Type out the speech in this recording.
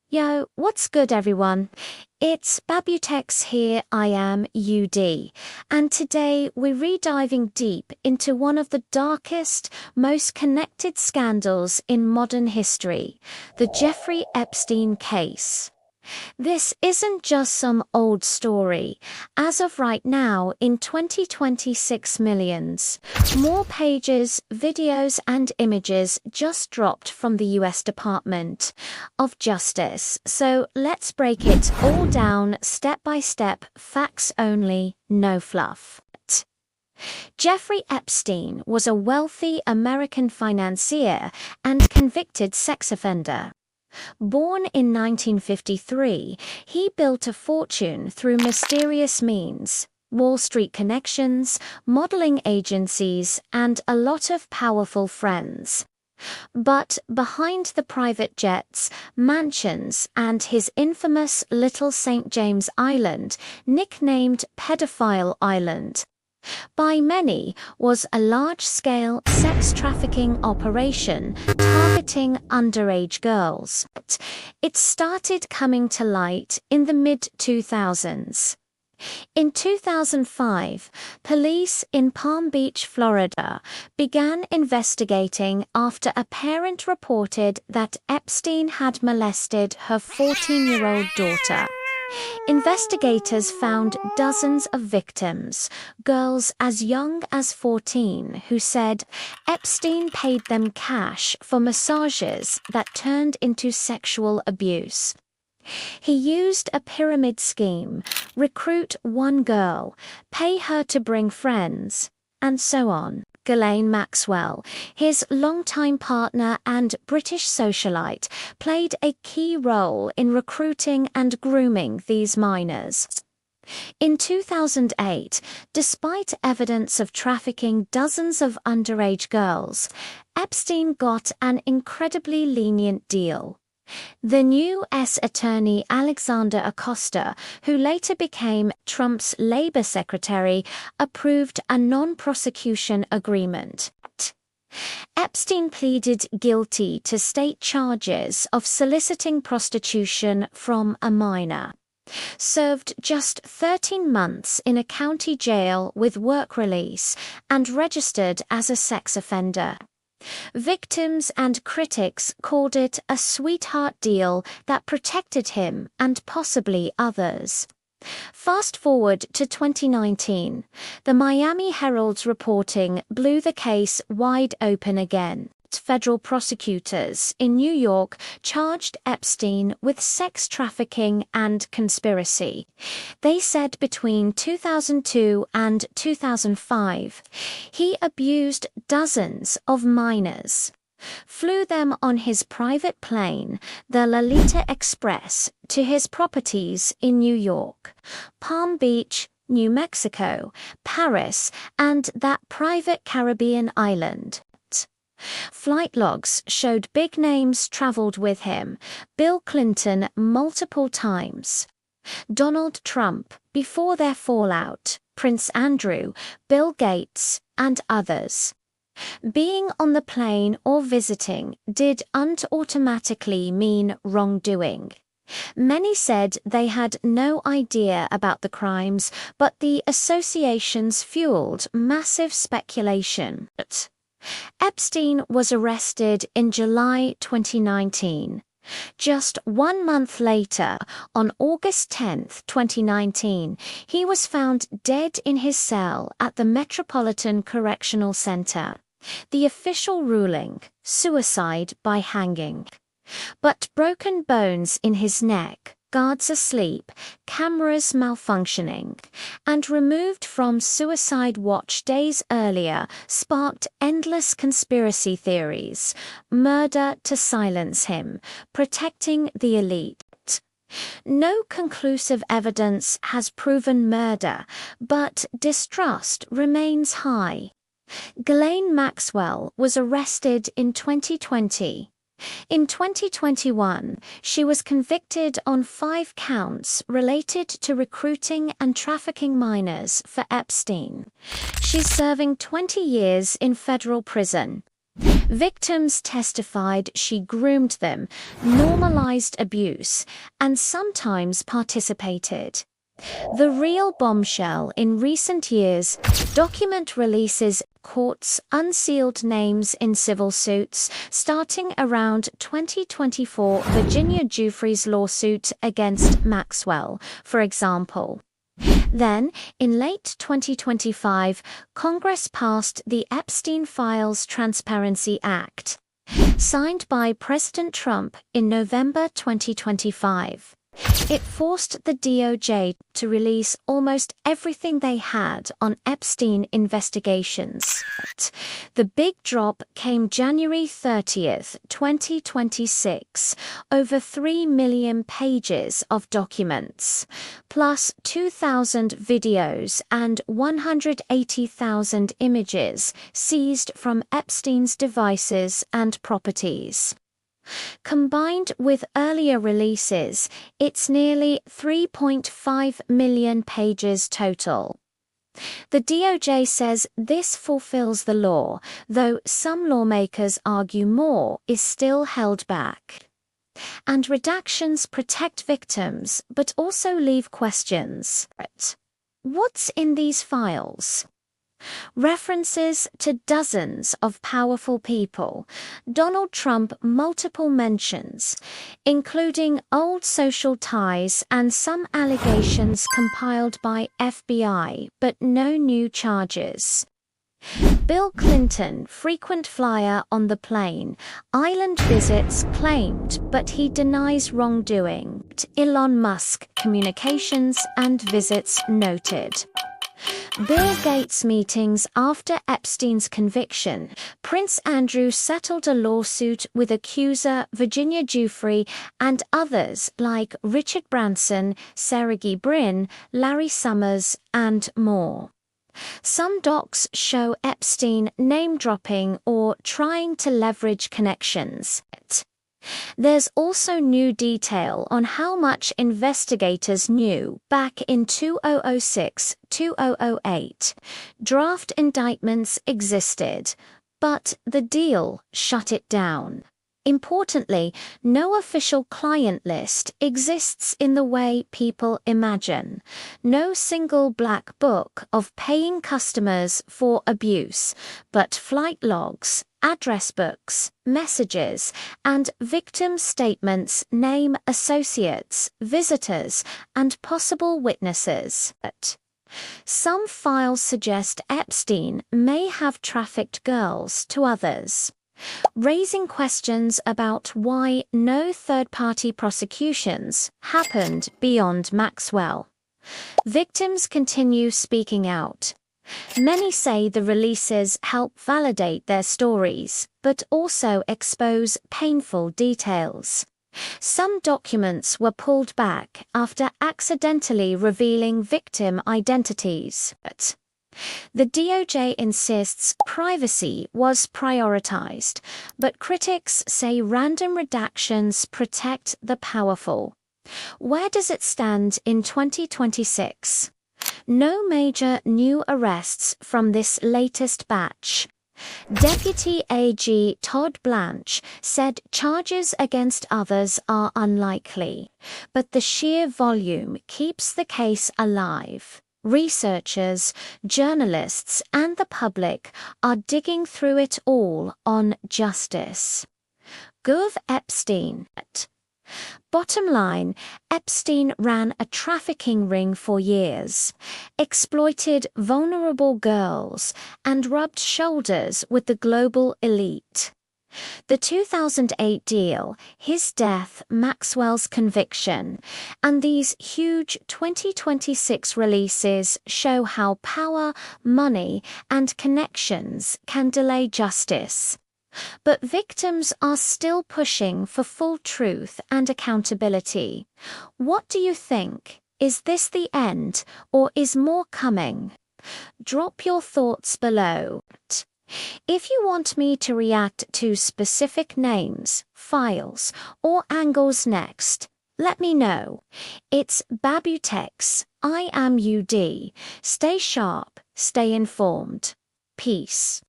Yo, what's good everyone? It's Babutechx here, I am UD, and today we're re-diving deep into one of the darkest, most connected scandals in modern history, the Jeffrey Epstein case. This isn't just some old story. As of right now, in 2026 millions, more pages, videos, and images just dropped from the US Department of Justice. So let's break it all down step by step, facts only, no fluff. Jeffrey Epstein was a wealthy American financier and convicted sex offender. Born in 1953, he built a fortune through mysterious means, Wall Street connections, modeling agencies, and a lot of powerful friends. But behind the private jets, mansions, and his infamous Little St. James Island, nicknamed Pedophile Island, by many, was a large-scale sex trafficking operation targeting underage girls. It started coming to light in the mid-2000s. In 2005, police in Palm Beach, Florida, began investigating after a parent reported that Epstein had molested her 14-year-old daughter. Investigators found dozens of victims, girls as young as 14, who said Epstein paid them cash for massages that turned into sexual abuse. He used a pyramid scheme, recruit one girl, pay her to bring friends, and so on. Ghislaine Maxwell, his longtime partner and British socialite, played a key role in recruiting and grooming these minors. In 2008, despite evidence of trafficking dozens of underage girls, Epstein got an incredibly lenient deal. The new U.S. Attorney Alexander Acosta, who later became Trump's Labor Secretary, approved a non-prosecution agreement. Epstein pleaded guilty to state charges of soliciting prostitution from a minor, served just 13 months in a county jail with work release, and registered as a sex offender. Victims and critics called it a sweetheart deal that protected him and possibly others. Fast forward to 2019, the Miami Herald's reporting blew the case wide open again. Federal prosecutors in New York charged Epstein with sex trafficking and conspiracy. They said between 2002 and 2005, he abused dozens of minors, flew them on his private plane, the Lolita Express, to his properties in New York, Palm Beach, New Mexico, Paris, and that private Caribbean island. Flight logs showed big names traveled with him: Bill Clinton multiple times, Donald Trump before their fallout, Prince Andrew, Bill Gates, and others. Being on the plane or visiting didn't automatically mean wrongdoing. Many said they had no idea about the crimes, but the associations fueled massive speculation. Epstein was arrested in July 2019. Just 1 month later, on August 10, 2019, he was found dead in his cell at the Metropolitan Correctional Center. The official ruling: suicide by hanging. But broken bones in his neck, guards asleep, cameras malfunctioning, and removed from suicide watch days earlier sparked endless conspiracy theories. Murder to silence him, protecting the elite. No conclusive evidence has proven murder, but distrust remains high. Ghislaine Maxwell was arrested in 2020. In 2021, she was convicted on 5 counts related to recruiting and trafficking minors for Epstein. She's serving 20 years in federal prison. Victims testified she groomed them, normalized abuse, and sometimes participated. The real bombshell in recent years: document releases, courts unsealed names in civil suits, starting around 2024 Virginia Giuffre's lawsuit against Maxwell, for example. Then, in late 2025, Congress passed the Epstein Files Transparency Act, signed by President Trump in November 2025. It forced the DOJ to release almost everything they had on Epstein investigations. The big drop came January 30th, 2026, over 3 million pages of documents, plus 2,000 videos and 180,000 images seized from Epstein's devices and properties. Combined with earlier releases, it's nearly 3.5 million pages total. The DOJ says this fulfills the law, though some lawmakers argue more is still held back. And redactions protect victims, but also leave questions. What's in these files? References to dozens of powerful people, Donald Trump multiple mentions, including old social ties and some allegations compiled by FBI, but no new charges. Bill Clinton frequent flyer on the plane, island visits claimed, but he denies wrongdoing. Elon Musk communications and visits noted. Bill Gates meetings after Epstein's conviction. Prince Andrew settled a lawsuit with accuser Virginia Giuffre and others like Richard Branson, Sergey Brin, Larry Summers, and more. Some docs show Epstein name-dropping or trying to leverage connections. There's also new detail on how much investigators knew back in 2006-2008. Draft indictments existed, but the deal shut it down. Importantly, no official client list exists in the way people imagine. No single black book of paying customers for abuse, but flight logs, address books, messages, and victim statements name associates, visitors, and possible witnesses. Some files suggest Epstein may have trafficked girls to others, raising questions about why no third-party prosecutions happened beyond Maxwell. Victims continue speaking out. Many say the releases help validate their stories, but also expose painful details. Some documents were pulled back after accidentally revealing victim identities. The DOJ insists privacy was prioritized, but critics say random redactions protect the powerful. Where does it stand in 2026? No major new arrests from this latest batch. Deputy AG Todd Blanche said charges against others are unlikely, but the sheer volume keeps the case alive. Researchers, journalists, and the public are digging through it all on justice. Gov. Epstein. Bottom line, Epstein ran a trafficking ring for years, exploited vulnerable girls, and rubbed shoulders with the global elite. The 2008 deal, his death, Maxwell's conviction, and these huge 2026 releases show how power, money, and connections can delay justice. But victims are still pushing for full truth and accountability. What do you think? Is this the end, or is more coming? Drop your thoughts below. If you want me to react to specific names, files, or angles next, let me know. It's Babutechx. I am UD. Stay sharp, stay informed. Peace.